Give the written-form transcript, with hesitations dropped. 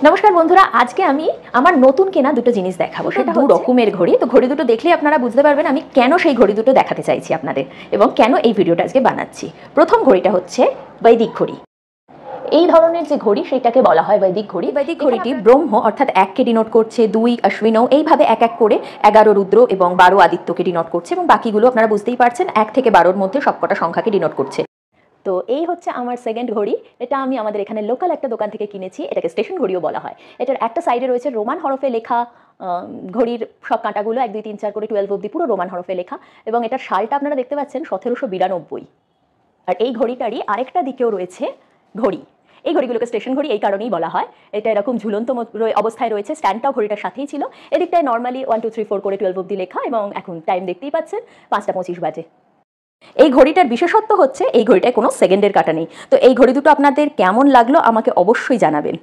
নমস্কার বন্ধুরা, আজকে আমি আমার নতুন কেনা দুটো জিনিস দেখাবো। সেটা দু রকমের ঘড়ি। তো ঘড়ি দুটো দেখলে আপনারা বুঝতে পারবেন আমি কেন সেই ঘড়ি দুটো দেখাতে চাইছি আপনাদের এবং কেন এই ভিডিওটা আজকে বানাচ্ছি। প্রথম ঘড়িটা হচ্ছে বৈদিক ঘড়ি। এই ধরনের যে ঘড়ি সেটাকে বলা হয় বৈদিক ঘড়ি। বৈদিক ঘড়িটি ব্রহ্ম অর্থাৎ 1কে ডিনোট করছে, 2 অশ্বিনৌ, এইভাবে এক এক করে 11 রুদ্র এবং 12 আদিত্যকে ডিনোট করছে এবং বাকিগুলো আপনারা বুঝতেই পারছেন 1 থেকে 12-র মধ্যে সবকটা সংখ্যাকে ডিনোট করছে। তো এই হচ্ছে আমার সেকেন্ড ঘড়ি। এটা আমি আমাদের এখানে লোকাল একটা দোকান থেকে কিনেছি। এটাকে স্টেশন ঘড়িও বলা হয়। এটার একটা সাইডে রয়েছে রোমান হরফে লেখা, ঘড়ির সব কাঁটাগুলো 1 2 3 4 করে 12 অবধি পুরো রোমান হরফে লেখা, এবং এটার সালটা আপনারা দেখতে পাচ্ছেন 1792। আর এই ঘড়িটারই আরেকটা দিকেও রয়েছে ঘড়ি। এই ঘড়িগুলোকে স্টেশন ঘড়ি এই কারণেই বলা হয়। এটা এরকম ঝুলন্ত অবস্থায় রয়েছে, স্ট্যান্ডটাও ঘড়িটার সাথেই ছিল। এদিকটায় নর্মালি 1 2 3 4 করে 12 অবধি লেখা, এবং এখন টাইম দেখতেই পাচ্ছেন 5টা 25 বাজে। এই ঘড়িটার বিশেষত্ব হচ্ছে এই ঘড়িটায় কোনো সেকেন্ডের কাঁটা নেই। তো এই ঘড়ি দুটো আপনাদের কেমন লাগলো আমাকে অবশ্যই জানাবেন।